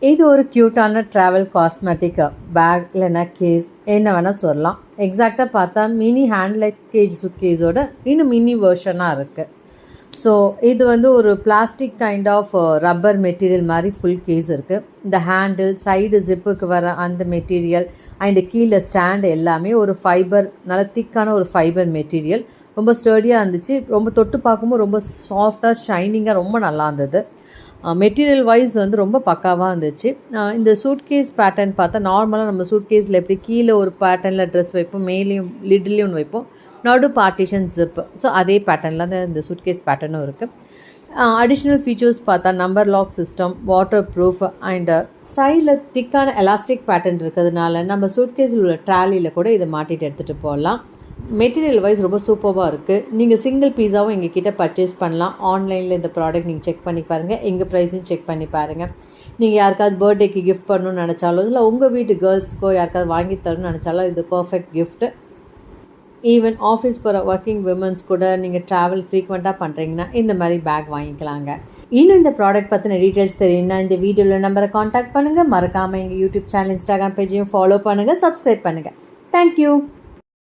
இது ஒரு க்யூட்டான ட்ராவல் காஸ்மெட்டிக் பேக் இல்லைன்னா கேஸ் என்ன வேணால் சொல்லலாம். எக்ஸாக்டாக பார்த்தா மினி ஹேண்ட் லக்கேஜ் சுட்கேஸோட இன்னும் மினி வெர்ஷனாக இருக்குது. ஸோ இது வந்து ஒரு plastic kind of rubber material மாதிரி ஃபுல் கேஸ் இருக்குது. இந்த ஹேண்டில் சைடு ஜிப்புக்கு வர அந்த மெட்டீரியல் அண்ட் கீழே ஸ்டாண்ட் எல்லாமே ஒரு ஃபைபர், நல்ல திக்கான ஒரு ஃபைபர் மெட்டீரியல். ரொம்ப ஸ்டர்டியாக இருந்துச்சு. ரொம்ப தொட்டு பார்க்கும்போது ரொம்ப சாஃப்டாக ஷைனிங்காக ரொம்ப நல்லா இருந்தது. மெட்டீரியல் வைஸ் வந்து ரொம்ப பக்காவாக இருந்துச்சு. இந்த சூட்கேஸ் பேட்டர்ன் பார்த்தா நார்மலாக நம்ம சூட்கேஸில் எப்படி கீழே ஒரு பேட்டர்னில் ட்ரெஸ் வைப்போம், மேலேயும் லிட்லேயும் ஒன்று வைப்போம், நடு பார்ட்டிஷன் ஜிப். ஸோ அதே பேட்டர்னில் தான் இந்த சூட்கேஸ் பேட்டர்னும் இருக்குது. அடிஷ்னல் ஃபீச்சர்ஸ் பார்த்தா number lock system, water proof and சைடில் திக்கான எலாஸ்டிக் பேட்டர்ன் இருக்கிறதுனால நம்ம சூட்கேஸில் உள்ள ட்ராலியில் கூட இதை மாட்டிட்டு எடுத்துகிட்டு போகலாம். மெட்டீரியல் வைஸ் ரொம்ப சூப்பராக இருக்குது. நீங்கள் சிங்கிள் பீஸாவும் எங்கள் கிட்டே பர்ச்சேஸ் பண்ணலாம். ஆன்லைனில் இந்த ப்ராடக்ட் நீங்கள் செக் பண்ணி பாருங்கள், எங்கள் ப்ரைஸையும் செக் பண்ணி பாருங்கள். நீங்கள் யாருக்காவது பர்த்டேக்கு கிஃப்ட் பண்ணணும்னு நினச்சாலும், இல்லை உங்கள் வீட்டு கேர்ள்ஸுக்கோ யாருக்காவது வாங்கி தரணும்னு நினச்சாலும் இது பர்ஃபெக்ட் கிஃப்ட்டு. ஈவன் ஆஃபீஸ் போகிற ஒர்க்கிங் விமன்ஸ் கூட நீங்கள் ட்ராவல் ஃப்ரீக்வெண்ட்டாக பண்ணுறீங்கன்னா இந்த மாதிரி பேக் வாங்கிக்கலாங்க. இன்னும் இந்த ப்ராடக்ட் பற்றின டீட்டெயில்ஸ் தெரியும்னா இந்த வீடியோவில் நம்பரை காண்டாக்ட் பண்ணுங்கள். மறக்காமல் எங்கள் யூடியூப் சேனல், இன்ஸ்டாகிராம் பேஜையும் ஃபாலோ பண்ணுங்கள், சப்ஸ்கிரைப் பண்ணுங்கள். தேங்க்யூ.